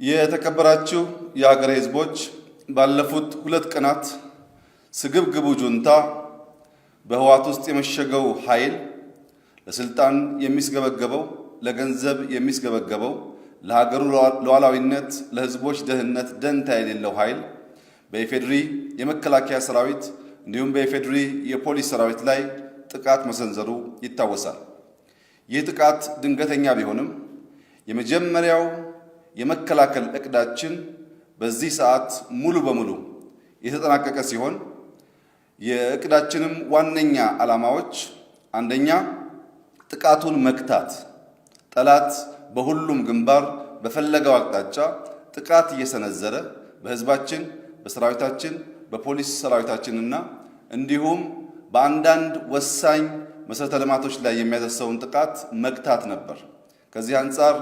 የተከበራችሁ የሀገሬ ሕዝቦች ባለፉት 2 ቀናት ስግብግቡ ጁንታ በህወሓት ውስጥ የመሸገው ኃይል ለስልጣን የሚስገበገበው ለገንዘብ የሚስገበገበው ለሀገሩ ሉዓላዊነት ለህዝቦች ደህንነት ደንታ የሌለው ኃይል በኢፌድሪ የመከላከያ ሰራዊት እንዲሁም በኢፌድሪ የፖሊስ ሰራዊት ላይ ጥቃት መሰንዘሩ ይታወሳል። ይህ ጥቃት ድንገተኛ ቢሆንም የመጀመሪያው የመከላከል እቅዳችን በዚህ ሰዓት ሙሉ በሙሉ የተጠናቀቀ ሲሆን የእቅዳችንም ዋነኛ ዓላማዎች አንደኛ ጥቃቱን መክታት፣ ጠላት በሁሉም ግንባር በፈለገው አቅጣጫ ጥቃት እየሰነዘረ በህዝባችን፣ በሰራዊታችን፣ በፖሊስ ሰራዊታችንና እንዲሁም በአንዳንድ ወሳኝ መሰረተ ልማቶች ላይ የሚያደርሰውን ጥቃት መክታት ነበር። ከዚህ አንጻር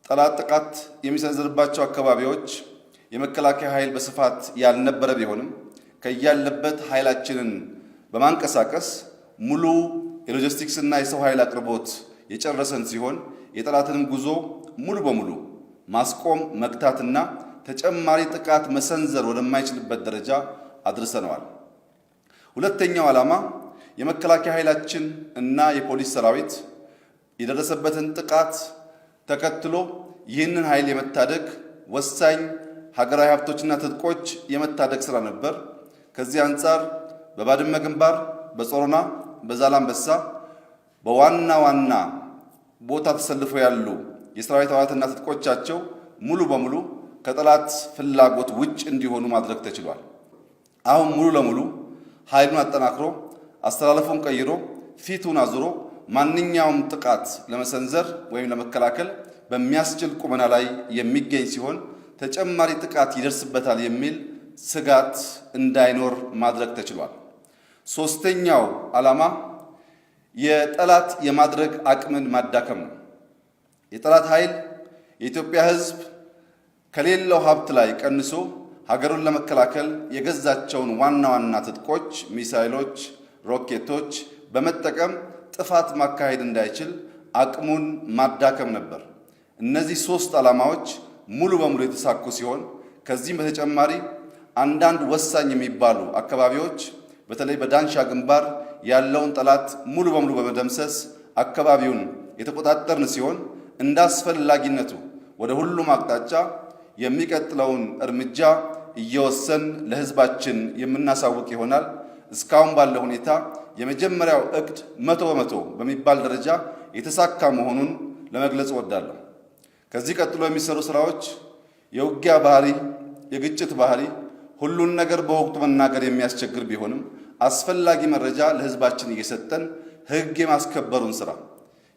ጠላት ጥቃት የሚሰነዝርባቸው አካባቢዎች የመከላከያ ኃይል በስፋት ያልነበረ ቢሆንም ከያለበት ኃይላችንን በማንቀሳቀስ ሙሉ የሎጂስቲክስ እና የሰው ኃይል አቅርቦት የጨረሰን ሲሆን የጠላትንም ጉዞ ሙሉ በሙሉ ማስቆም መክታትና ተጨማሪ ጥቃት መሰንዘር ወደማይችልበት ደረጃ አድርሰነዋል። ሁለተኛው ዓላማ የመከላከያ ኃይላችን እና የፖሊስ ሰራዊት የደረሰበትን ጥቃት ተከትሎ ይህንን ኃይል የመታደግ ወሳኝ ሀገራዊ ሀብቶችና ትጥቆች የመታደግ ስራ ነበር። ከዚህ አንጻር በባድመ ግንባር፣ በጾሮና፣ በዛላምበሳ በዋና ዋና ቦታ ተሰልፈው ያሉ የሰራዊት አባላትና ትጥቆቻቸው ሙሉ በሙሉ ከጠላት ፍላጎት ውጭ እንዲሆኑ ማድረግ ተችሏል። አሁን ሙሉ ለሙሉ ኃይሉን አጠናክሮ አስተላለፉን ቀይሮ ፊቱን አዙሮ ማንኛውም ጥቃት ለመሰንዘር ወይም ለመከላከል በሚያስችል ቁመና ላይ የሚገኝ ሲሆን ተጨማሪ ጥቃት ይደርስበታል የሚል ስጋት እንዳይኖር ማድረግ ተችሏል። ሶስተኛው ዓላማ የጠላት የማድረግ አቅምን ማዳከም ነው። የጠላት ኃይል የኢትዮጵያ ሕዝብ ከሌላው ሀብት ላይ ቀንሶ ሀገሩን ለመከላከል የገዛቸውን ዋና ዋና ትጥቆች፣ ሚሳይሎች፣ ሮኬቶች በመጠቀም ጥፋት ማካሄድ እንዳይችል አቅሙን ማዳከም ነበር። እነዚህ 3 ዓላማዎች ሙሉ በሙሉ የተሳኩ ሲሆን ከዚህም በተጨማሪ አንዳንድ ወሳኝ የሚባሉ አካባቢዎች በተለይ በዳንሻ ግንባር ያለውን ጠላት ሙሉ በሙሉ በመደምሰስ አካባቢውን የተቆጣጠርን ሲሆን እንደ አስፈላጊነቱ ወደ ሁሉም አቅጣጫ የሚቀጥለውን እርምጃ እየወሰን ለህዝባችን የምናሳውቅ ይሆናል። እስካሁን ባለው ሁኔታ የመጀመሪያው እቅድ 100% በሚባል ደረጃ የተሳካ መሆኑን ለመግለጽ እወዳለሁ። ከዚህ ቀጥሎ የሚሰሩ ስራዎች የውጊያ ባህሪ፣ የግጭት ባህሪ ሁሉን ነገር በወቅቱ መናገር የሚያስቸግር ቢሆንም አስፈላጊ መረጃ ለህዝባችን እየሰጠን ህግ የማስከበሩን ስራ፣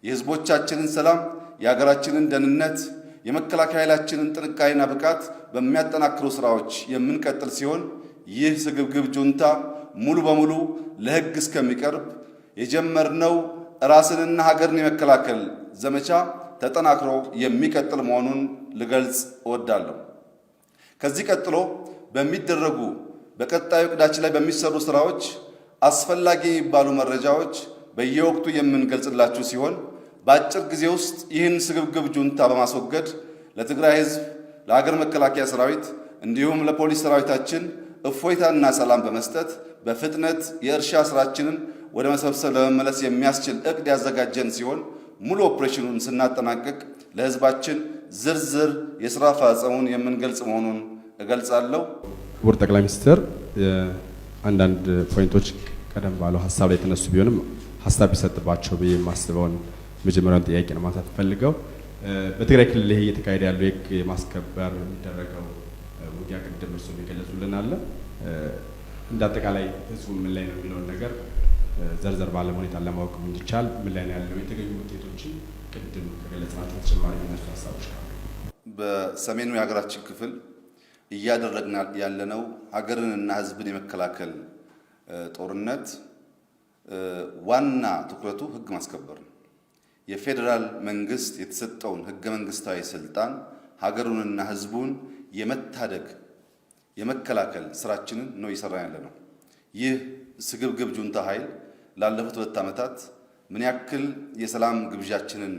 የህዝቦቻችንን ሰላም፣ የሀገራችንን ደህንነት፣ የመከላከያ ኃይላችንን ጥንካሬና ብቃት በሚያጠናክሩ ስራዎች የምንቀጥል ሲሆን ይህ ስግብግብ ጁንታ ሙሉ በሙሉ ለህግ እስከሚቀርብ የጀመርነው ራስንና ሀገርን የመከላከል ዘመቻ ተጠናክሮ የሚቀጥል መሆኑን ልገልጽ እወዳለሁ። ከዚህ ቀጥሎ በሚደረጉ በቀጣዩ እቅዳችን ላይ በሚሰሩ ስራዎች አስፈላጊ የሚባሉ መረጃዎች በየወቅቱ የምንገልጽላችሁ ሲሆን በአጭር ጊዜ ውስጥ ይህን ስግብግብ ጁንታ በማስወገድ ለትግራይ ህዝብ፣ ለሀገር መከላከያ ሰራዊት እንዲሁም ለፖሊስ ሰራዊታችን እፎይታና ሰላም በመስጠት በፍጥነት የእርሻ ስራችንን ወደ መሰብሰብ ለመመለስ የሚያስችል እቅድ ያዘጋጀን ሲሆን ሙሉ ኦፕሬሽኑን ስናጠናቅቅ ለህዝባችን ዝርዝር የስራ አፈጻጸሙን የምንገልጽ መሆኑን እገልጻለሁ። ክቡር ጠቅላይ ሚኒስትር፣ አንዳንድ ፖይንቶች ቀደም ባለው ሀሳብ ላይ የተነሱ ቢሆንም ሀሳብ ይሰጥባቸው ብዬ የማስበውን መጀመሪያውን ጥያቄ ነው ማንሳት ፈልገው። በትግራይ ክልል ይሄ እየተካሄደ ያለው የህግ ማስከበር የሚደረገው ውጊያ ቅድም እርሱ የሚገለጹልን አለ። እንደ አጠቃላይ ህዝቡ ምን ላይ ነው የሚለውን ነገር ዘርዘር ባለ ሁኔታ ለማወቅ እንዲቻል ምን ላይ ነው ያለው የተገኙ ውጤቶችን ቅድም ከገለጽናቸው ተጨማሪ የሚነሱ ሀሳቦች ካሉ። በሰሜኑ የሀገራችን ክፍል እያደረግን ያለነው ሀገርንና ህዝብን የመከላከል ጦርነት ዋና ትኩረቱ ህግ ማስከበር ነው። የፌዴራል መንግስት የተሰጠውን ህገ መንግስታዊ ስልጣን ሀገሩንና ህዝቡን የመታደግ የመከላከል ስራችንን ነው እየሰራን ያለነው። ይህ ስግብግብ ጁንታ ኃይል ላለፉት 2 ዓመታት ምን ያክል የሰላም ግብዣችንን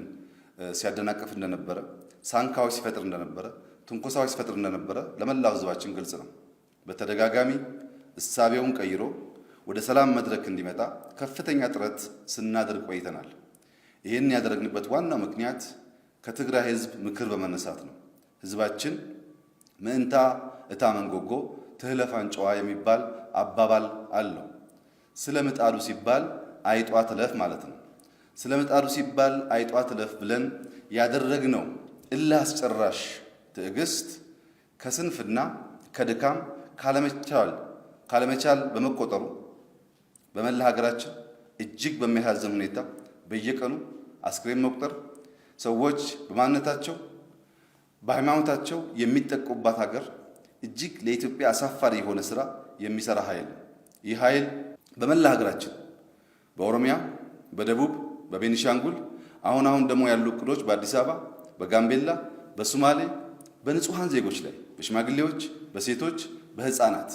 ሲያደናቅፍ እንደነበረ፣ ሳንካዎች ሲፈጥር እንደነበረ፣ ትንኮሳዎች ሲፈጥር እንደነበረ ለመላው ህዝባችን ግልጽ ነው። በተደጋጋሚ እሳቤውን ቀይሮ ወደ ሰላም መድረክ እንዲመጣ ከፍተኛ ጥረት ስናደርግ ቆይተናል። ይህን ያደረግንበት ዋናው ምክንያት ከትግራይ ህዝብ ምክር በመነሳት ነው። ህዝባችን ምንታ እታ መንጎጎ ትህለፍ አንጨዋ የሚባል አባባል አለው። ስለ ምጣዱ ሲባል አይጧ ትለፍ ማለት ነው። ስለ ምጣዱ ሲባል አይጧ ትለፍ ብለን ያደረግነው እልህ አስጨራሽ ትዕግስት ከስንፍና ከድካም ካለመቻል በመቆጠሩ በመላ ሀገራችን እጅግ በሚያሳዝን ሁኔታ በየቀኑ አስክሬን መቁጠር፣ ሰዎች በማንነታቸው በሃይማኖታቸው የሚጠቁባት ሀገር እጅግ ለኢትዮጵያ አሳፋሪ የሆነ ስራ የሚሰራ ኃይል። ይህ ኃይል በመላ ሀገራችን በኦሮሚያ፣ በደቡብ፣ በቤኒሻንጉል አሁን ደግሞ ያሉ እቅዶች በአዲስ አበባ፣ በጋምቤላ፣ በሶማሌ በንጹሃን ዜጎች ላይ በሽማግሌዎች፣ በሴቶች፣ በህፃናት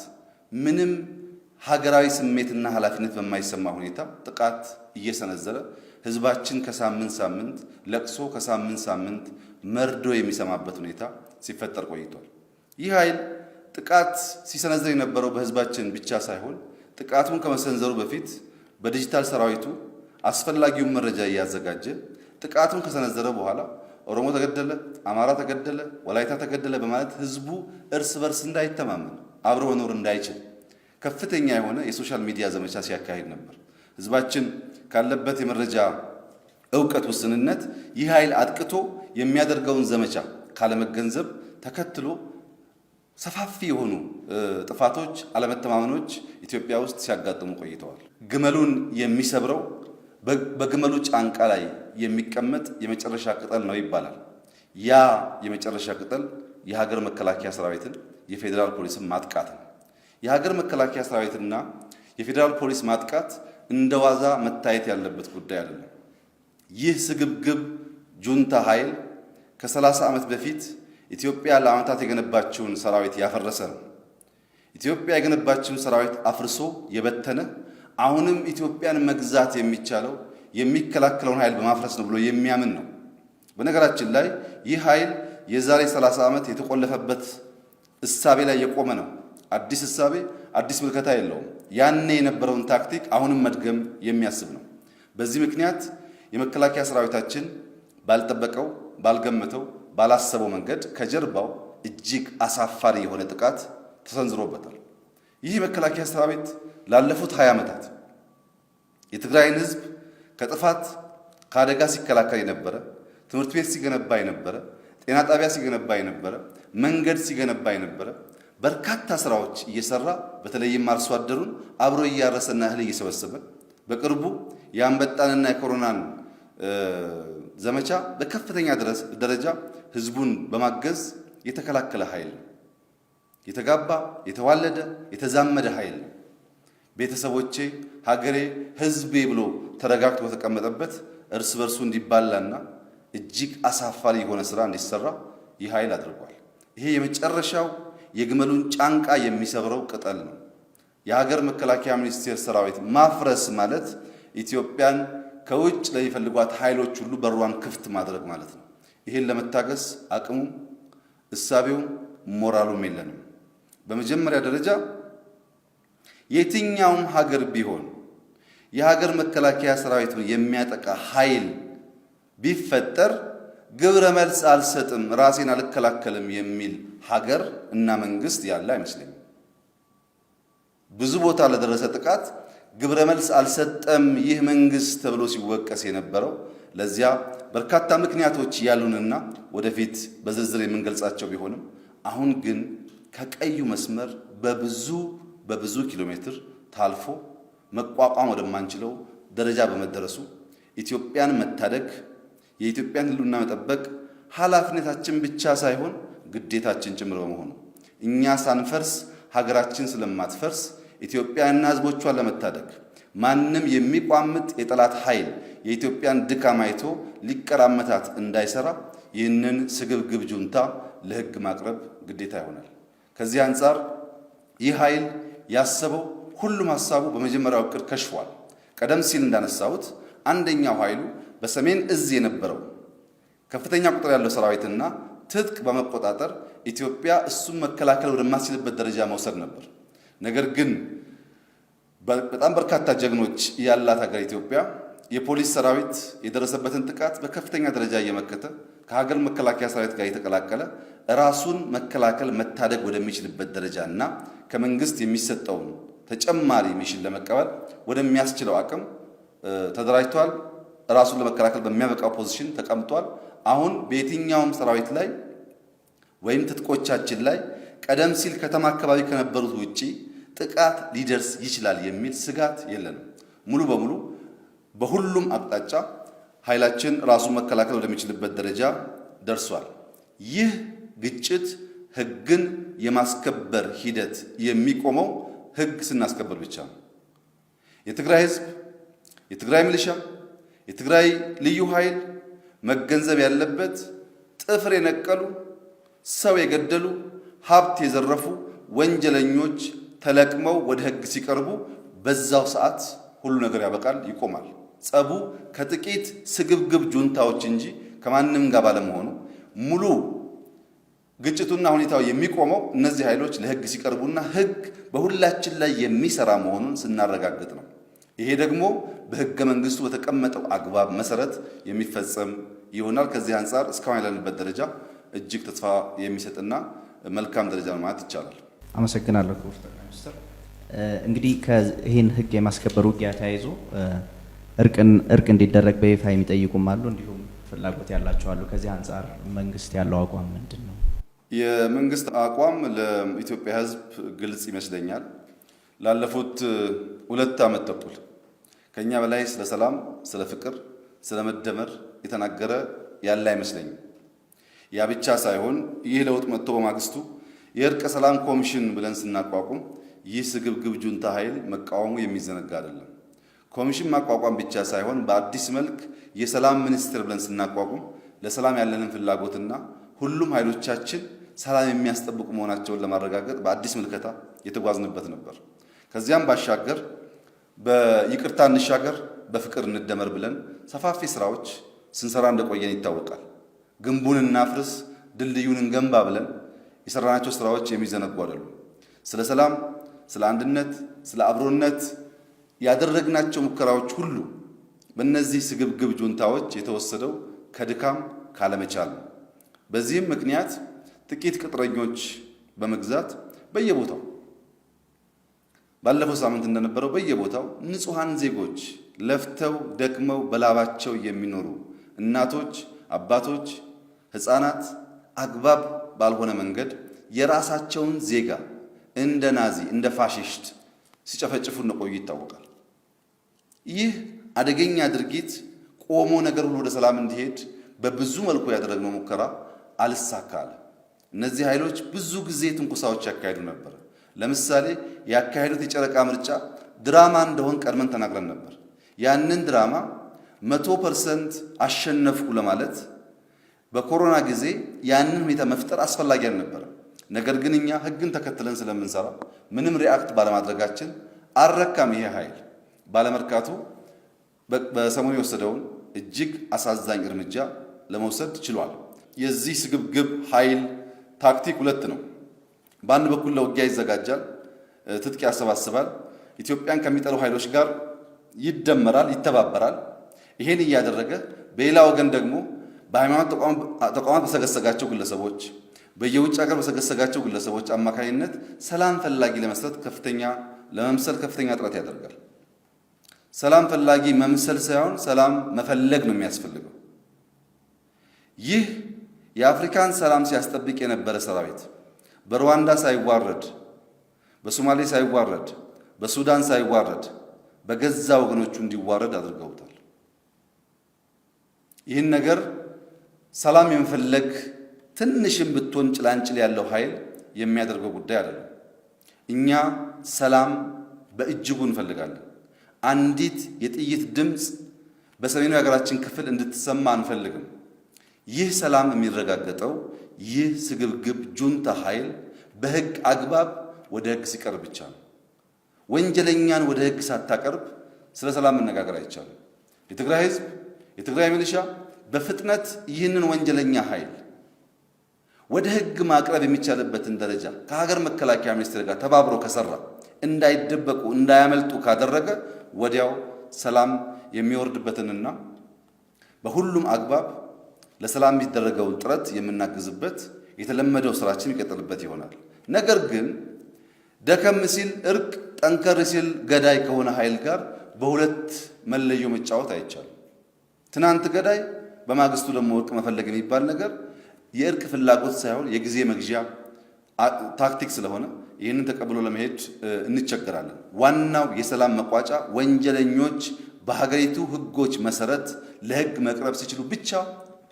ምንም ሀገራዊ ስሜትና ኃላፊነት በማይሰማ ሁኔታ ጥቃት እየሰነዘረ ህዝባችን ከሳምንት ሳምንት ለቅሶ ከሳምንት ሳምንት መርዶ የሚሰማበት ሁኔታ ሲፈጠር ቆይቷል። ይህ ኃይል ጥቃት ሲሰነዘር የነበረው በህዝባችን ብቻ ሳይሆን ጥቃቱን ከመሰንዘሩ በፊት በዲጂታል ሰራዊቱ አስፈላጊውን መረጃ እያዘጋጀ ጥቃቱን ከሰነዘረ በኋላ ኦሮሞ ተገደለ፣ አማራ ተገደለ፣ ወላይታ ተገደለ በማለት ህዝቡ እርስ በርስ እንዳይተማመን አብሮ መኖር እንዳይችል ከፍተኛ የሆነ የሶሻል ሚዲያ ዘመቻ ሲያካሂድ ነበር። ህዝባችን ካለበት የመረጃ ዕውቀት ውስንነት ይህ ኃይል አጥቅቶ የሚያደርገውን ዘመቻ ካለመገንዘብ ተከትሎ ሰፋፊ የሆኑ ጥፋቶች፣ አለመተማመኖች ኢትዮጵያ ውስጥ ሲያጋጥሙ ቆይተዋል። ግመሉን የሚሰብረው በግመሉ ጫንቃ ላይ የሚቀመጥ የመጨረሻ ቅጠል ነው ይባላል። ያ የመጨረሻ ቅጠል የሀገር መከላከያ ሰራዊትን የፌዴራል ፖሊስን ማጥቃት ነው። የሀገር መከላከያ ሰራዊትና የፌዴራል ፖሊስ ማጥቃት እንደዋዛ መታየት ያለበት ጉዳይ አይደለም። ይህ ስግብግብ ጁንታ ኃይል ከ30 ዓመት በፊት ኢትዮጵያ ለዓመታት የገነባችውን ሰራዊት ያፈረሰ ነው። ኢትዮጵያ የገነባችውን ሰራዊት አፍርሶ የበተነ አሁንም ኢትዮጵያን መግዛት የሚቻለው የሚከላከለውን ኃይል በማፍረስ ነው ብሎ የሚያምን ነው። በነገራችን ላይ ይህ ኃይል የዛሬ 30 ዓመት የተቆለፈበት እሳቤ ላይ የቆመ ነው። አዲስ እሳቤ፣ አዲስ ምልከታ የለውም። ያኔ የነበረውን ታክቲክ አሁንም መድገም የሚያስብ ነው። በዚህ ምክንያት የመከላከያ ሰራዊታችን ባልጠበቀው፣ ባልገመተው፣ ባላሰበው መንገድ ከጀርባው እጅግ አሳፋሪ የሆነ ጥቃት ተሰንዝሮበታል። ይህ መከላከያ ሰራዊት ላለፉት 20 ዓመታት የትግራይን ህዝብ ከጥፋት ከአደጋ ሲከላከል የነበረ፣ ትምህርት ቤት ሲገነባ የነበረ፣ ጤና ጣቢያ ሲገነባ የነበረ፣ መንገድ ሲገነባ የነበረ በርካታ ስራዎች እየሰራ በተለይም አርሶ አደሩን አብሮ እያረሰና እህል እየሰበሰበ በቅርቡ የአንበጣንና የኮሮናን ዘመቻ በከፍተኛ ደረጃ ህዝቡን በማገዝ የተከላከለ ኃይል ነው። የተጋባ የተዋለደ የተዛመደ ኃይል ነው። ቤተሰቦቼ፣ ሀገሬ፣ ህዝቤ ብሎ ተረጋግቶ በተቀመጠበት እርስ በርሱ እንዲባላና እጅግ አሳፋሪ የሆነ ስራ እንዲሰራ ይህ ኃይል አድርጓል። ይሄ የመጨረሻው የግመሉን ጫንቃ የሚሰብረው ቅጠል ነው። የሀገር መከላከያ ሚኒስቴር ሰራዊት ማፍረስ ማለት ኢትዮጵያን ከውጭ ለሚፈልጓት ኃይሎች ሁሉ በሯን ክፍት ማድረግ ማለት ነው። ይሄን ለመታገስ አቅሙም እሳቤውም ሞራሉም የለንም። በመጀመሪያ ደረጃ የትኛውም ሀገር ቢሆን የሀገር መከላከያ ሰራዊቱን የሚያጠቃ ኃይል ቢፈጠር ግብረ መልስ አልሰጥም፣ ራሴን አልከላከልም የሚል ሀገር እና መንግስት ያለ አይመስለኝም። ብዙ ቦታ ለደረሰ ጥቃት ግብረ መልስ አልሰጠም ይህ መንግስት ተብሎ ሲወቀስ የነበረው ለዚያ በርካታ ምክንያቶች ያሉንና ወደፊት በዝርዝር የምንገልጻቸው ቢሆንም አሁን ግን ከቀዩ መስመር በብዙ ኪሎ ሜትር ታልፎ መቋቋም ወደማንችለው ደረጃ በመደረሱ ኢትዮጵያን መታደግ፣ የኢትዮጵያን ሕልውና መጠበቅ ኃላፊነታችን ብቻ ሳይሆን ግዴታችን ጭምር በመሆኑ እኛ ሳንፈርስ ሀገራችን ስለማትፈርስ ኢትዮጵያና ሕዝቦቿን ለመታደግ ማንም የሚቋምጥ የጠላት ኃይል የኢትዮጵያን ድካም አይቶ ሊቀራመታት እንዳይሰራ ይህንን ስግብግብ ጁንታ ለሕግ ማቅረብ ግዴታ ይሆናል። ከዚህ አንጻር ይህ ኃይል ያሰበው ሁሉም ሐሳቡ በመጀመሪያው እቅድ ከሽፏል። ቀደም ሲል እንዳነሳሁት አንደኛው ኃይሉ በሰሜን እዝ የነበረው ከፍተኛ ቁጥር ያለው ሰራዊትና ትጥቅ በመቆጣጠር ኢትዮጵያ እሱን መከላከል ወደማትችልበት ደረጃ መውሰድ ነበር። ነገር ግን በጣም በርካታ ጀግኖች ያላት ሀገር ኢትዮጵያ የፖሊስ ሰራዊት የደረሰበትን ጥቃት በከፍተኛ ደረጃ እየመከተ ከሀገር መከላከያ ሰራዊት ጋር የተቀላቀለ ራሱን መከላከል መታደግ ወደሚችልበት ደረጃ እና ከመንግስት የሚሰጠውን ተጨማሪ ሚሽን ለመቀበል ወደሚያስችለው አቅም ተደራጅቷል። ራሱን ለመከላከል በሚያበቃው ፖዚሽን ተቀምጧል። አሁን በየትኛውም ሰራዊት ላይ ወይም ትጥቆቻችን ላይ ቀደም ሲል ከተማ አካባቢ ከነበሩት ውጪ ጥቃት ሊደርስ ይችላል የሚል ስጋት የለንም። ሙሉ በሙሉ በሁሉም አቅጣጫ ኃይላችን ራሱን መከላከል ወደሚችልበት ደረጃ ደርሷል። ይህ ግጭት ህግን የማስከበር ሂደት የሚቆመው ህግ ስናስከበር ብቻ ነው። የትግራይ ህዝብ፣ የትግራይ ሚሊሻ፣ የትግራይ ልዩ ኃይል መገንዘብ ያለበት ጥፍር የነቀሉ ሰው የገደሉ ሀብት የዘረፉ ወንጀለኞች ተለቅመው ወደ ህግ ሲቀርቡ በዛው ሰዓት ሁሉ ነገር ያበቃል፣ ይቆማል። ጸቡ ከጥቂት ስግብግብ ጁንታዎች እንጂ ከማንም ጋር ባለመሆኑ ሙሉ ግጭቱና ሁኔታው የሚቆመው እነዚህ ኃይሎች ለህግ ሲቀርቡና ህግ በሁላችን ላይ የሚሰራ መሆኑን ስናረጋግጥ ነው። ይሄ ደግሞ በህገ መንግስቱ በተቀመጠው አግባብ መሰረት የሚፈጸም ይሆናል። ከዚህ አንጻር እስካሁን ያለንበት ደረጃ እጅግ ተስፋ የሚሰጥና መልካም ደረጃ ነው ማለት ይቻላል። አመሰግናለሁ ክቡር ጠቅላይ ሚኒስትር። እንግዲህ ይህን ህግ የማስከበር ውጊያ ተያይዞ እርቅ እንዲደረግ በይፋ የሚጠይቁም አሉ፣ እንዲሁም ፍላጎት ያላቸው አሉ። ከዚህ አንጻር መንግስት ያለው አቋም ምንድን ነው? የመንግስት አቋም ለኢትዮጵያ ህዝብ ግልጽ ይመስለኛል። ላለፉት 2 ዓመት ተኩል ከኛ በላይ ስለ ሰላም፣ ስለ ፍቅር፣ ስለ መደመር የተናገረ ያለ አይመስለኝም። ያ ብቻ ሳይሆን ይህ ለውጥ መጥቶ በማግስቱ የእርቀ ሰላም ኮሚሽን ብለን ስናቋቁም ይህ ስግብግብ ጁንታ ኃይል መቃወሙ የሚዘነጋ አይደለም። ኮሚሽን ማቋቋም ብቻ ሳይሆን በአዲስ መልክ የሰላም ሚኒስቴር ብለን ስናቋቁም ለሰላም ያለንን ፍላጎትና ሁሉም ኃይሎቻችን ሰላም የሚያስጠብቁ መሆናቸውን ለማረጋገጥ በአዲስ ምልከታ የተጓዝንበት ነበር። ከዚያም ባሻገር በይቅርታ እንሻገር፣ በፍቅር እንደመር ብለን ሰፋፊ ስራዎች ስንሰራ እንደቆየን ይታወቃል። ግንቡን እናፍርስ፣ ድልድዩን እንገንባ ብለን የሰራናቸው ስራዎች የሚዘነጉ አይደሉም። ስለ ሰላም፣ ስለ አንድነት፣ ስለ አብሮነት ያደረግናቸው ሙከራዎች ሁሉ በእነዚህ ስግብግብ ጁንታዎች የተወሰደው ከድካም ካለመቻል ነው። በዚህም ምክንያት ጥቂት ቅጥረኞች በመግዛት በየቦታው ባለፈው ሳምንት እንደነበረው በየቦታው ንጹሃን ዜጎች ለፍተው ደክመው በላባቸው የሚኖሩ እናቶች፣ አባቶች፣ ህፃናት አግባብ ባልሆነ መንገድ የራሳቸውን ዜጋ እንደ ናዚ እንደ ፋሽስት ሲጨፈጭፉ እንደቆዩ ይታወቃል። ይህ አደገኛ ድርጊት ቆሞ ነገር ሁሉ ወደ ሰላም እንዲሄድ በብዙ መልኩ ያደረግነው ሙከራ አልሳካለ። እነዚህ ኃይሎች ብዙ ጊዜ ትንኩሳዎች ያካሄዱ ነበር። ለምሳሌ ያካሄዱት የጨረቃ ምርጫ ድራማ እንደሆን ቀድመን ተናግረን ነበር። ያንን ድራማ 100% አሸነፍኩ ለማለት በኮሮና ጊዜ ያንን ሁኔታ መፍጠር አስፈላጊ አልነበረም። ነገር ግን እኛ ህግን ተከትለን ስለምንሰራ ምንም ሪአክት ባለማድረጋችን አልረካም። ይሄ ኃይል ባለመርካቱ በሰሞኑ የወሰደውን እጅግ አሳዛኝ እርምጃ ለመውሰድ ችሏል። የዚህ ስግብግብ ኃይል ታክቲክ 2 ነው። በአንድ በኩል ለውጊያ ይዘጋጃል፣ ትጥቅ ያሰባስባል፣ ኢትዮጵያን ከሚጠሉ ኃይሎች ጋር ይደመራል፣ ይተባበራል። ይሄን እያደረገ በሌላ ወገን ደግሞ በሃይማኖት ተቋማት በሰገሰጋቸው ግለሰቦች፣ በየውጭ ሀገር በሰገሰጋቸው ግለሰቦች አማካኝነት ሰላም ፈላጊ ለመምሰል ከፍተኛ ጥረት ያደርጋል። ሰላም ፈላጊ መምሰል ሳይሆን ሰላም መፈለግ ነው የሚያስፈልገው። ይህ የአፍሪካን ሰላም ሲያስጠብቅ የነበረ ሰራዊት በሩዋንዳ ሳይዋረድ፣ በሶማሌ ሳይዋረድ፣ በሱዳን ሳይዋረድ በገዛ ወገኖቹ እንዲዋረድ አድርገውታል። ይህን ነገር ሰላም የመፈለግ ትንሽም ብትሆን ጭላንጭል ያለው ኃይል የሚያደርገው ጉዳይ አይደለም። እኛ ሰላም በእጅጉ እንፈልጋለን። አንዲት የጥይት ድምፅ በሰሜኑ የሀገራችን ክፍል እንድትሰማ አንፈልግም። ይህ ሰላም የሚረጋገጠው ይህ ስግብግብ ጁንታ ኃይል በህግ አግባብ ወደ ህግ ሲቀርብ ብቻ ነው። ወንጀለኛን ወደ ህግ ሳታቀርብ ስለ ሰላም መነጋገር አይቻልም። የትግራይ ህዝብ፣ የትግራይ ሚሊሻ በፍጥነት ይህንን ወንጀለኛ ኃይል ወደ ሕግ ማቅረብ የሚቻልበትን ደረጃ ከሀገር መከላከያ ሚኒስቴር ጋር ተባብሮ ከሰራ እንዳይደበቁ እንዳያመልጡ ካደረገ ወዲያው ሰላም የሚወርድበትንና በሁሉም አግባብ ለሰላም የሚደረገውን ጥረት የምናግዝበት የተለመደው ስራችን ይቀጥልበት ይሆናል። ነገር ግን ደከም ሲል እርቅ፣ ጠንከር ሲል ገዳይ ከሆነ ኃይል ጋር በሁለት መለዮ መጫወት አይቻልም። ትናንት ገዳይ በማግስቱ ደግሞ እርቅ መፈለግ የሚባል ነገር የእርቅ ፍላጎት ሳይሆን የጊዜ መግዣ ታክቲክ ስለሆነ ይህንን ተቀብሎ ለመሄድ እንቸገራለን። ዋናው የሰላም መቋጫ ወንጀለኞች በሀገሪቱ ሕጎች መሰረት ለሕግ መቅረብ ሲችሉ ብቻ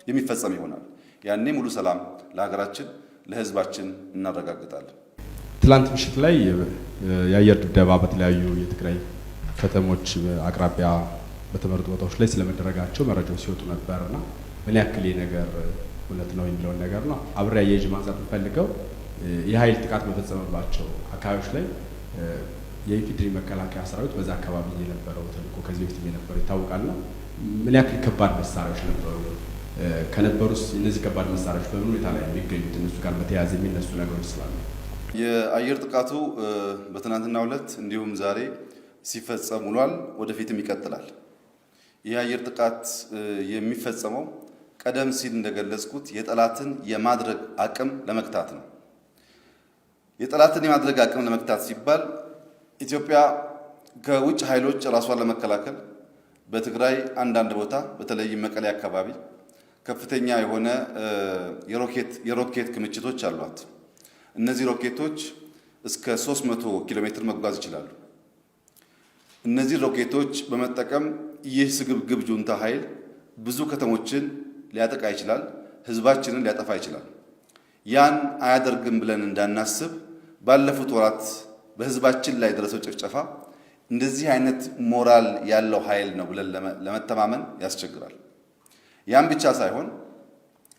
የሚፈጸም ይሆናል። ያኔ ሙሉ ሰላም ለሀገራችን ለሕዝባችን እናረጋግጣለን። ትላንት ምሽት ላይ የአየር ድብደባ በተለያዩ የትግራይ ከተሞች አቅራቢያ በተመረጡ ቦታዎች ላይ ስለመደረጋቸው መረጃዎች ሲወጡ ነበርና ምን ያክል ነገር እውነት ነው የሚለውን ነገር ነው አብሬ አያይዤ ማንሳት የምፈልገው። የኃይል ጥቃት በፈጸመባቸው አካባቢዎች ላይ የኢፌዴሪ መከላከያ ሰራዊት በዛ አካባቢ የነበረው ተልዕኮ ከዚህ በፊት የነበረው ይታወቃልና ምን ያክል ከባድ መሳሪያዎች ነበሩ? ከነበሩስ እነዚህ ከባድ መሳሪያዎች በምን ሁኔታ ላይ የሚገኙት? እነሱ ጋር በተያያዘ የሚነሱ ነገሮች ስላሉ የአየር ጥቃቱ በትናንትናው ዕለት እንዲሁም ዛሬ ሲፈጸም ውሏል። ወደፊትም ይቀጥላል። ይህ አየር ጥቃት የሚፈጸመው ቀደም ሲል እንደገለጽኩት የጠላትን የማድረግ አቅም ለመግታት ነው። የጠላትን የማድረግ አቅም ለመግታት ሲባል ኢትዮጵያ ከውጭ ኃይሎች ራሷን ለመከላከል በትግራይ አንዳንድ ቦታ በተለይም መቀሌ አካባቢ ከፍተኛ የሆነ የሮኬት ክምችቶች አሏት። እነዚህ ሮኬቶች እስከ 300 ኪሎ ሜትር መጓዝ ይችላሉ። እነዚህ ሮኬቶች በመጠቀም ይህ ስግብግብ ጁንታ ኃይል ብዙ ከተሞችን ሊያጠቃ ይችላል፣ ህዝባችንን ሊያጠፋ ይችላል። ያን አያደርግም ብለን እንዳናስብ ባለፉት ወራት በህዝባችን ላይ የደረሰው ጭፍጨፋ እንደዚህ አይነት ሞራል ያለው ኃይል ነው ብለን ለመተማመን ያስቸግራል። ያን ብቻ ሳይሆን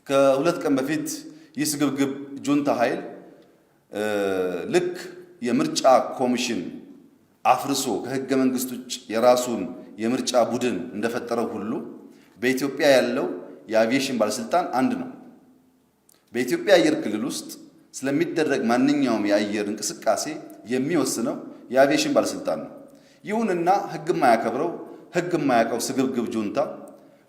ከሁለት ቀን በፊት ይህ ስግብግብ ጁንታ ኃይል ልክ የምርጫ ኮሚሽን አፍርሶ ከህገ መንግስት ውጭ የራሱን የምርጫ ቡድን እንደፈጠረው ሁሉ በኢትዮጵያ ያለው የአቪዬሽን ባለስልጣን አንድ ነው። በኢትዮጵያ አየር ክልል ውስጥ ስለሚደረግ ማንኛውም የአየር እንቅስቃሴ የሚወስነው የአቪዬሽን ባለስልጣን ነው። ይሁንና ህግ የማያከብረው ህግ የማያውቀው ስግብግብ ጁንታ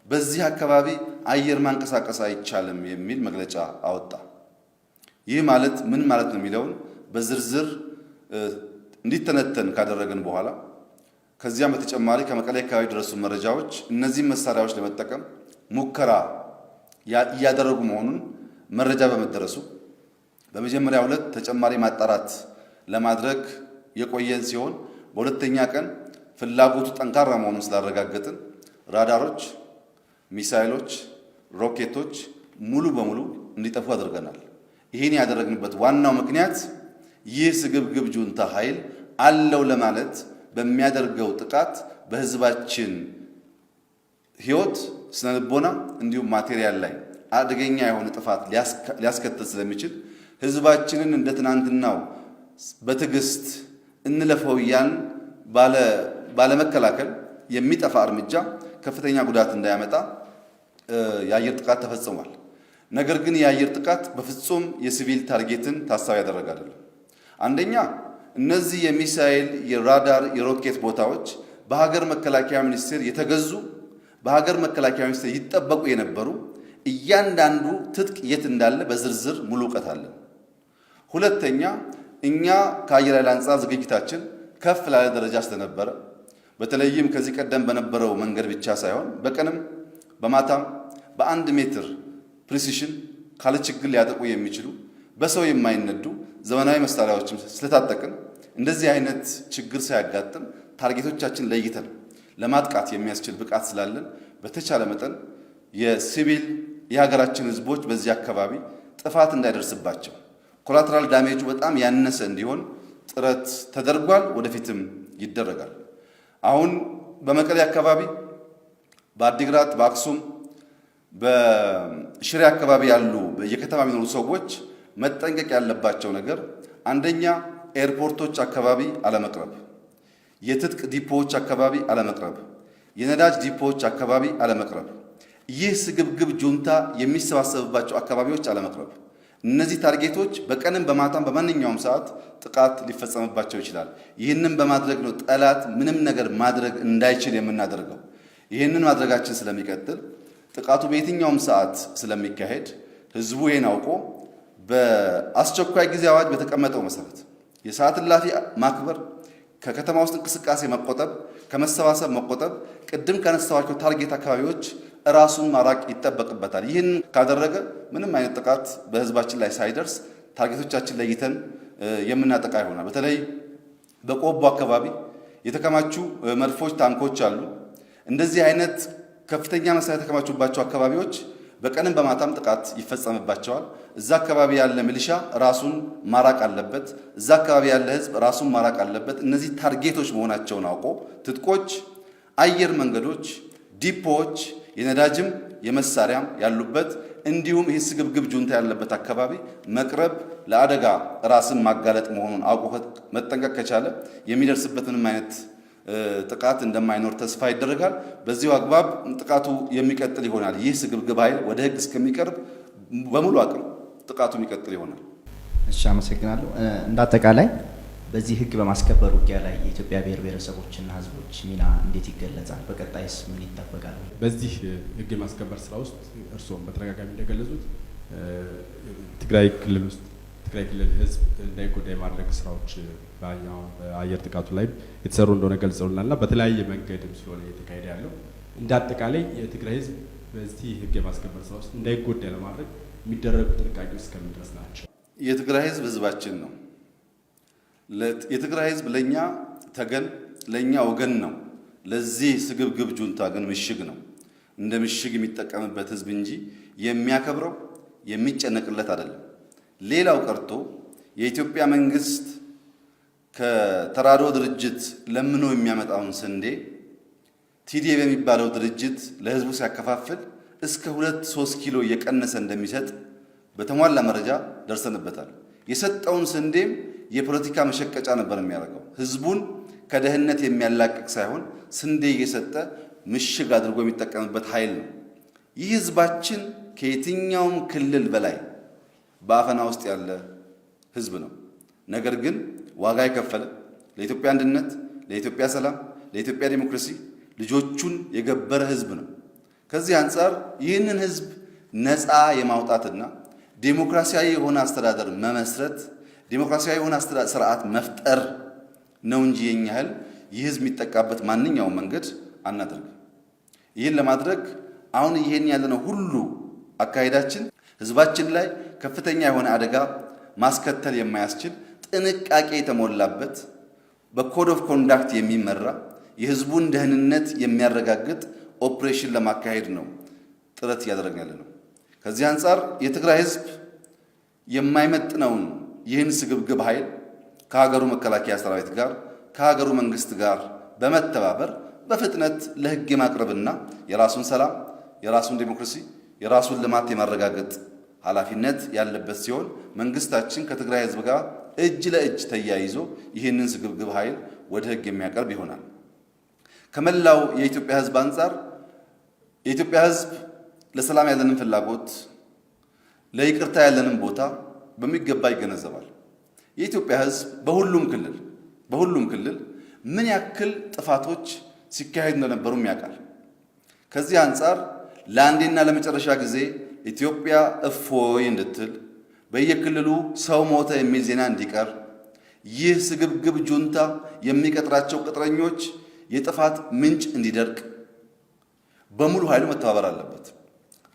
በዚህ አካባቢ አየር ማንቀሳቀስ አይቻልም የሚል መግለጫ አወጣ። ይህ ማለት ምን ማለት ነው የሚለውን በዝርዝር እንዲተነተን ካደረግን በኋላ ከዚያም በተጨማሪ ከመቀሌ አካባቢ የደረሱ መረጃዎች እነዚህ መሳሪያዎች ለመጠቀም ሙከራ እያደረጉ መሆኑን መረጃ በመደረሱ በመጀመሪያው ዕለት ተጨማሪ ማጣራት ለማድረግ የቆየን ሲሆን በሁለተኛ ቀን ፍላጎቱ ጠንካራ መሆኑን ስላረጋገጥን ራዳሮች፣ ሚሳይሎች፣ ሮኬቶች ሙሉ በሙሉ እንዲጠፉ አድርገናል። ይህን ያደረግንበት ዋናው ምክንያት ይህ ስግብግብ ጁንታ ኃይል አለው ለማለት በሚያደርገው ጥቃት በህዝባችን ህይወት፣ ስነልቦና እንዲሁም ማቴሪያል ላይ አደገኛ የሆነ ጥፋት ሊያስከትል ስለሚችል ህዝባችንን እንደ ትናንትናው በትዕግስት እንለፈው እያልን ባለመከላከል የሚጠፋ እርምጃ ከፍተኛ ጉዳት እንዳያመጣ የአየር ጥቃት ተፈጽሟል። ነገር ግን የአየር ጥቃት በፍጹም የሲቪል ታርጌትን ታሳቢ ያደረገ አይደለም። አንደኛ እነዚህ የሚሳኤል፣ የራዳር፣ የሮኬት ቦታዎች በሀገር መከላከያ ሚኒስቴር የተገዙ በሀገር መከላከያ ሚኒስቴር ይጠበቁ የነበሩ እያንዳንዱ ትጥቅ የት እንዳለ በዝርዝር ሙሉ ዕውቀት አለን። ሁለተኛ እኛ ከአየር ኃይል አንጻር ዝግጅታችን ከፍ ላለ ደረጃ ስለነበረ በተለይም ከዚህ ቀደም በነበረው መንገድ ብቻ ሳይሆን በቀንም በማታም በአንድ ሜትር ፕሪሲሽን ካለ ችግር ሊያጠቁ የሚችሉ በሰው የማይነዱ ዘመናዊ መሳሪያዎችን ስለታጠቅን እንደዚህ አይነት ችግር ሳያጋጥም ታርጌቶቻችን ለይተን ለማጥቃት የሚያስችል ብቃት ስላለን በተቻለ መጠን የሲቪል የሀገራችን ህዝቦች በዚህ አካባቢ ጥፋት እንዳይደርስባቸው ኮላተራል ዳሜጁ በጣም ያነሰ እንዲሆን ጥረት ተደርጓል፣ ወደፊትም ይደረጋል። አሁን በመቀሌ አካባቢ፣ በአዲግራት፣ በአክሱም፣ በሽሬ አካባቢ ያሉ የከተማ የሚኖሩ ሰዎች መጠንቀቅ ያለባቸው ነገር አንደኛ ኤርፖርቶች አካባቢ አለመቅረብ፣ የትጥቅ ዲፖዎች አካባቢ አለመቅረብ፣ የነዳጅ ዲፖዎች አካባቢ አለመቅረብ፣ ይህ ስግብግብ ጁንታ የሚሰባሰብባቸው አካባቢዎች አለመቅረብ። እነዚህ ታርጌቶች በቀንም በማታም በማንኛውም ሰዓት ጥቃት ሊፈጸምባቸው ይችላል። ይህንን በማድረግ ነው ጠላት ምንም ነገር ማድረግ እንዳይችል የምናደርገው። ይህንን ማድረጋችን ስለሚቀጥል ጥቃቱ በየትኛውም ሰዓት ስለሚካሄድ ህዝቡ ይህን አውቆ በአስቸኳይ ጊዜ አዋጅ በተቀመጠው መሰረት የሰዓት እላፊ ማክበር፣ ከከተማ ውስጥ እንቅስቃሴ መቆጠብ፣ ከመሰባሰብ መቆጠብ፣ ቅድም ካነሳዋቸው ታርጌት አካባቢዎች ራሱን ማራቅ ይጠበቅበታል። ይህን ካደረገ ምንም አይነት ጥቃት በህዝባችን ላይ ሳይደርስ ታርጌቶቻችን ለይተን የምናጠቃ ይሆናል። በተለይ በቆቦ አካባቢ የተከማቹ መድፎች፣ ታንኮች አሉ። እንደዚህ አይነት ከፍተኛ መሳሪያ የተከማቹባቸው አካባቢዎች በቀንም በማታም ጥቃት ይፈጸምባቸዋል። እዛ አካባቢ ያለ ሚሊሻ ራሱን ማራቅ አለበት። እዛ አካባቢ ያለ ህዝብ ራሱን ማራቅ አለበት። እነዚህ ታርጌቶች መሆናቸውን አውቆ ትጥቆች፣ አየር መንገዶች፣ ዲፖዎች፣ የነዳጅም የመሳሪያም ያሉበት እንዲሁም ይህ ስግብግብ ጁንታ ያለበት አካባቢ መቅረብ ለአደጋ ራስን ማጋለጥ መሆኑን አውቆ መጠንቀቅ ከቻለ የሚደርስበት ምንም አይነት ጥቃት እንደማይኖር ተስፋ ይደረጋል። በዚሁ አግባብ ጥቃቱ የሚቀጥል ይሆናል። ይህ ስግብግብ ኃይል ወደ ህግ እስከሚቀርብ በሙሉ አቅም ጥቃቱ የሚቀጥል ይሆናል። እሺ፣ አመሰግናለሁ። እንደ አጠቃላይ በዚህ ህግ በማስከበር ውጊያ ላይ የኢትዮጵያ ብሔር ብሔረሰቦችና ህዝቦች ሚና እንዴት ይገለጻል? በቀጣይስ ምን ይጠበቃል? በዚህ ህግ የማስከበር ስራ ውስጥ እርስዎም በተደጋጋሚ እንደገለጹት ትግራይ ክልል ውስጥ ትግራይ ክልል ህዝብ እንዳይጎዳ የማድረግ ስራዎች በአየር ጥቃቱ ላይ የተሰሩ እንደሆነ ገልጸውልናል እና በተለያየ መንገድም ስለሆነ እየተካሄደ ያለው እንደ አጠቃላይ የትግራይ ህዝብ በዚህ ህግ የማስከበር ስራ ውስጥ እንዳይጎዳ ለማድረግ የሚደረጉ ጥንቃቄዎች እስከምን ድረስ ናቸው? የትግራይ ህዝብ ህዝባችን ነው። የትግራይ ህዝብ ለኛ ተገን፣ ለኛ ወገን ነው። ለዚህ ስግብግብ ጁንታ ግን ምሽግ ነው። እንደ ምሽግ የሚጠቀምበት ህዝብ እንጂ የሚያከብረው የሚጨነቅለት አይደለም። ሌላው ቀርቶ የኢትዮጵያ መንግስት ከተራድኦ ድርጅት ለምኖ የሚያመጣውን ስንዴ ቲዲኤ የሚባለው ድርጅት ለህዝቡ ሲያከፋፍል እስከ 2-3 ኪሎ እየቀነሰ እንደሚሰጥ በተሟላ መረጃ ደርሰንበታል። የሰጠውን ስንዴም የፖለቲካ መሸቀጫ ነበር የሚያደርገው። ህዝቡን ከደህንነት የሚያላቅቅ ሳይሆን ስንዴ እየሰጠ ምሽግ አድርጎ የሚጠቀምበት ኃይል ነው። ይህ ህዝባችን ከየትኛውም ክልል በላይ በአፈና ውስጥ ያለ ህዝብ ነው። ነገር ግን ዋጋ የከፈለ ለኢትዮጵያ አንድነት፣ ለኢትዮጵያ ሰላም፣ ለኢትዮጵያ ዲሞክራሲ ልጆቹን የገበረ ህዝብ ነው። ከዚህ አንጻር ይህንን ህዝብ ነፃ የማውጣትና ዲሞክራሲያዊ የሆነ አስተዳደር መመስረት፣ ዲሞክራሲያዊ የሆነ ስርዓት መፍጠር ነው እንጂ የኛ ህል ይህ ህዝብ የሚጠቃበት ማንኛውም መንገድ አናደርግም። ይህን ለማድረግ አሁን ይሄን ያለነው ሁሉ አካሄዳችን ህዝባችን ላይ ከፍተኛ የሆነ አደጋ ማስከተል የማያስችል ጥንቃቄ የተሞላበት በኮድ ኦፍ ኮንዳክት የሚመራ የህዝቡን ደህንነት የሚያረጋግጥ ኦፕሬሽን ለማካሄድ ነው ጥረት እያደረግን ያለነው። ከዚህ አንጻር የትግራይ ህዝብ የማይመጥነውን ይህን ስግብግብ ኃይል ከሀገሩ መከላከያ ሰራዊት ጋር ከሀገሩ መንግስት ጋር በመተባበር በፍጥነት ለህግ የማቅረብና የራሱን ሰላም፣ የራሱን ዲሞክራሲ፣ የራሱን ልማት የማረጋገጥ ኃላፊነት ያለበት ሲሆን መንግስታችን ከትግራይ ህዝብ ጋር እጅ ለእጅ ተያይዞ ይህንን ስግብግብ ኃይል ወደ ህግ የሚያቀርብ ይሆናል። ከመላው የኢትዮጵያ ህዝብ አንጻር የኢትዮጵያ ህዝብ ለሰላም ያለንን ፍላጎት፣ ለይቅርታ ያለንን ቦታ በሚገባ ይገነዘባል። የኢትዮጵያ ህዝብ በሁሉም ክልል ምን ያክል ጥፋቶች ሲካሄዱ እንደነበሩም ያውቃል። ከዚህ አንጻር ለአንዴና ለመጨረሻ ጊዜ ኢትዮጵያ እፎይ እንድትል በየክልሉ ሰው ሞተ የሚል ዜና እንዲቀር ይህ ስግብግብ ጁንታ የሚቀጥራቸው ቅጥረኞች የጥፋት ምንጭ እንዲደርቅ በሙሉ ኃይሉ መተባበር አለበት።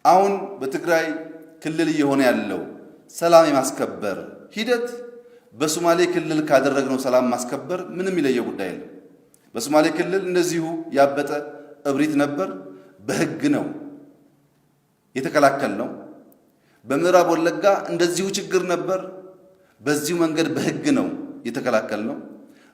አሁን በትግራይ ክልል እየሆነ ያለው ሰላም የማስከበር ሂደት በሶማሌ ክልል ካደረግነው ሰላም ማስከበር ምንም ይለየው ጉዳይ የለም። በሶማሌ ክልል እንደዚሁ ያበጠ እብሪት ነበር፣ በህግ ነው የተከላከልነው። በምዕራብ ወለጋ እንደዚሁ ችግር ነበር፣ በዚሁ መንገድ በህግ ነው የተከላከልነው።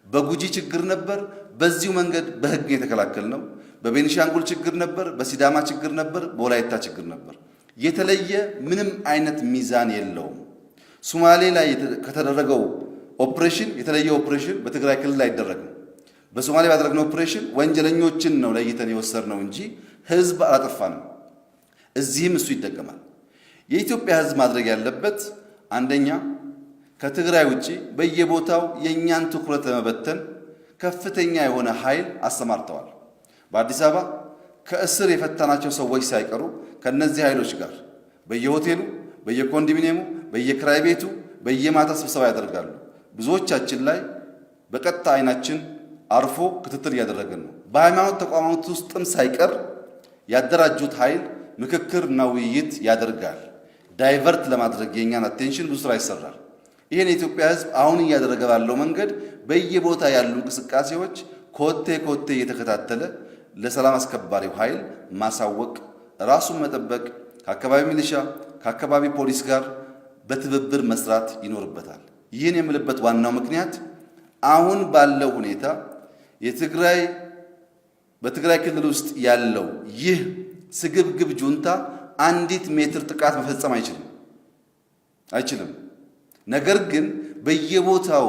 በጉጂ ችግር ነበር፣ በዚሁ መንገድ በህግ የተከላከልነው። በቤኒሻንጉል ችግር ነበር፣ በሲዳማ ችግር ነበር፣ በወላይታ ችግር ነበር። የተለየ ምንም አይነት ሚዛን የለውም። ሶማሌ ላይ ከተደረገው ኦፕሬሽን የተለየ ኦፕሬሽን በትግራይ ክልል አይደረግም። በሶማሌ ባደረግነው ኦፕሬሽን ወንጀለኞችን ነው ለይተን የወሰድነው እንጂ ህዝብ አላጠፋንም። እዚህም እሱ ይደገማል። የኢትዮጵያ ህዝብ ማድረግ ያለበት አንደኛ ከትግራይ ውጪ በየቦታው የእኛን ትኩረት ለመበተን ከፍተኛ የሆነ ኃይል አሰማርተዋል። በአዲስ አበባ ከእስር የፈታናቸው ሰዎች ሳይቀሩ ከነዚህ ኃይሎች ጋር በየሆቴሉ፣ በየኮንዶሚኒየሙ፣ በየክራይ ቤቱ በየማታ ስብሰባ ያደርጋሉ። ብዙዎቻችን ላይ በቀጥታ አይናችን አርፎ ክትትል እያደረገን ነው። በሃይማኖት ተቋማት ውስጥም ሳይቀር ያደራጁት ኃይል ምክክርና ውይይት ያደርጋል። ዳይቨርት ለማድረግ የኛን አቴንሽን ብዙ ስራ ይሰራል። ይህን የኢትዮጵያ ሕዝብ አሁን እያደረገ ባለው መንገድ በየቦታ ያሉ እንቅስቃሴዎች ኮቴ ኮቴ እየተከታተለ ለሰላም አስከባሪው ኃይል ማሳወቅ፣ ራሱን መጠበቅ፣ ከአካባቢ ሚሊሻ ከአካባቢ ፖሊስ ጋር በትብብር መስራት ይኖርበታል። ይህን የምልበት ዋናው ምክንያት አሁን ባለው ሁኔታ በትግራይ ክልል ውስጥ ያለው ይህ ስግብግብ ጁንታ አንዲት ሜትር ጥቃት መፈጸም አይችልም። ነገር ግን በየቦታው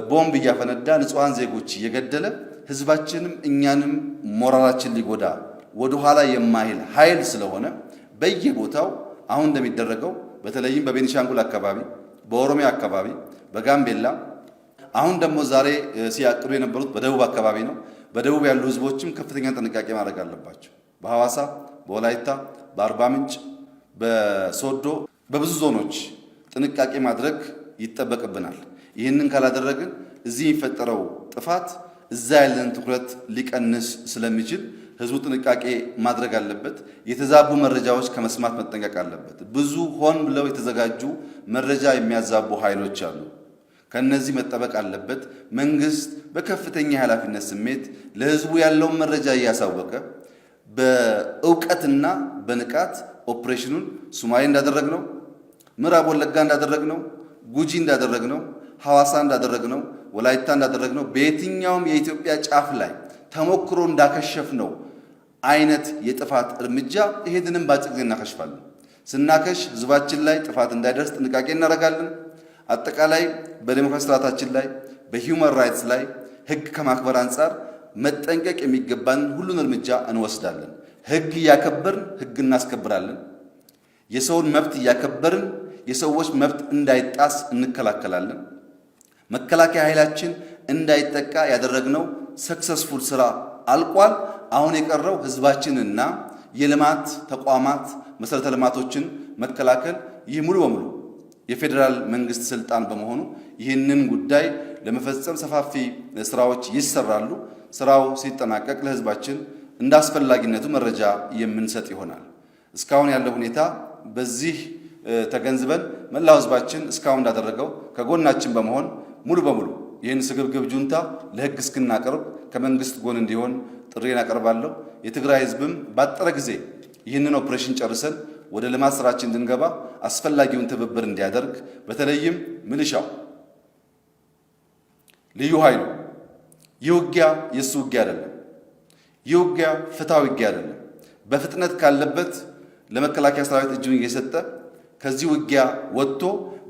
ቦምብ እያፈነዳ ንጹሃን ዜጎች እየገደለ ህዝባችንም እኛንም ሞራላችን ሊጎዳ ወደ ኋላ የማይል ኃይል ስለሆነ በየቦታው አሁን እንደሚደረገው በተለይም በቤኒሻንጉል አካባቢ፣ በኦሮሚያ አካባቢ፣ በጋምቤላ አሁን ደግሞ ዛሬ ሲያቅዱ የነበሩት በደቡብ አካባቢ ነው። በደቡብ ያሉ ህዝቦችም ከፍተኛ ጥንቃቄ ማድረግ አለባቸው። በሐዋሳ፣ በወላይታ፣ በአርባ ምንጭ፣ በሶዶ በብዙ ዞኖች ጥንቃቄ ማድረግ ይጠበቅብናል። ይህንን ካላደረግን እዚህ የሚፈጠረው ጥፋት እዛ ያለን ትኩረት ሊቀንስ ስለሚችል ህዝቡ ጥንቃቄ ማድረግ አለበት። የተዛቡ መረጃዎች ከመስማት መጠንቀቅ አለበት። ብዙ ሆን ብለው የተዘጋጁ መረጃ የሚያዛቡ ኃይሎች አሉ። ከነዚህ መጠበቅ አለበት። መንግስት በከፍተኛ የኃላፊነት ስሜት ለህዝቡ ያለውን መረጃ እያሳወቀ በእውቀትና በንቃት ኦፕሬሽኑን ሱማሌ እንዳደረግነው፣ ምዕራብ ወለጋ እንዳደረግነው፣ ጉጂ እንዳደረግነው፣ ሐዋሳ እንዳደረግነው፣ ወላይታ እንዳደረግነው በየትኛውም የኢትዮጵያ ጫፍ ላይ ተሞክሮ እንዳከሸፍነው አይነት የጥፋት እርምጃ ይሄድንም በአጭር ጊዜ እናከሽፋለን። ስናከሽ ህዝባችን ላይ ጥፋት እንዳይደርስ ጥንቃቄ እናደርጋለን። አጠቃላይ በዲሞክራሲ ስርዓታችን ላይ በሂውማን ራይትስ ላይ ህግ ከማክበር አንጻር መጠንቀቅ የሚገባን ሁሉን እርምጃ እንወስዳለን። ህግ እያከበርን ህግ እናስከብራለን። የሰውን መብት እያከበርን የሰዎች መብት እንዳይጣስ እንከላከላለን። መከላከያ ኃይላችን እንዳይጠቃ ያደረግነው ሰክሰስፉል ስራ አልቋል። አሁን የቀረው ህዝባችንና የልማት ተቋማት መሰረተ ልማቶችን መከላከል። ይህ ሙሉ በሙሉ የፌዴራል መንግስት ስልጣን በመሆኑ ይህንን ጉዳይ ለመፈጸም ሰፋፊ ስራዎች ይሰራሉ። ስራው ሲጠናቀቅ ለህዝባችን እንደ አስፈላጊነቱ መረጃ የምንሰጥ ይሆናል። እስካሁን ያለው ሁኔታ በዚህ ተገንዝበን መላው ህዝባችን እስካሁን እንዳደረገው ከጎናችን በመሆን ሙሉ በሙሉ ይህን ስግብግብ ጁንታ ለህግ እስክናቀርብ ከመንግስት ጎን እንዲሆን ጥሪን አቀርባለሁ። የትግራይ ህዝብም ባጠረ ጊዜ ይህንን ኦፕሬሽን ጨርሰን ወደ ልማት ስራችን እንድንገባ አስፈላጊውን ትብብር እንዲያደርግ፣ በተለይም ሚሊሻው፣ ልዩ ኃይሉ ይህ ውጊያ የእሱ ውጊያ አይደለም። ይህ ውጊያ ፍትሃዊ ውጊያ አይደለም። በፍጥነት ካለበት ለመከላከያ ሰራዊት እጁን እየሰጠ ከዚህ ውጊያ ወጥቶ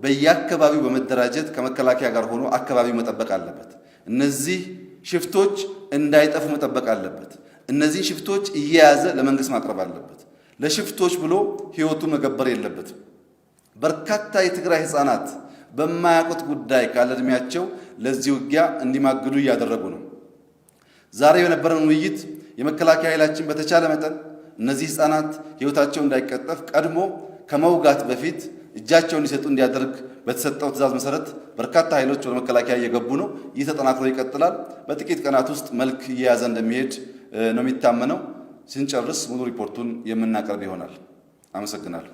በየአካባቢው በመደራጀት ከመከላከያ ጋር ሆኖ አካባቢው መጠበቅ አለበት። እነዚህ ሽፍቶች እንዳይጠፉ መጠበቅ አለበት። እነዚህ ሽፍቶች እየያዘ ለመንግስት ማቅረብ አለበት። ለሽፍቶች ብሎ ህይወቱ መገበር የለበትም። በርካታ የትግራይ ህፃናት በማያውቁት ጉዳይ ካለ እድሜያቸው ለዚህ ውጊያ እንዲማግዱ እያደረጉ ነው። ዛሬ የነበረን ውይይት የመከላከያ ኃይላችን በተቻለ መጠን እነዚህ ህፃናት ህይወታቸው እንዳይቀጠፍ ቀድሞ ከመውጋት በፊት እጃቸውን እንዲሰጡ እንዲያደርግ በተሰጠው ትዕዛዝ መሰረት በርካታ ኃይሎች ወደ መከላከያ እየገቡ ነው። ይህ ተጠናክሮ ይቀጥላል። በጥቂት ቀናት ውስጥ መልክ እየያዘ እንደሚሄድ ነው የሚታመነው። ስንጨርስ ሙሉ ሪፖርቱን የምናቀርብ ይሆናል። አመሰግናለሁ።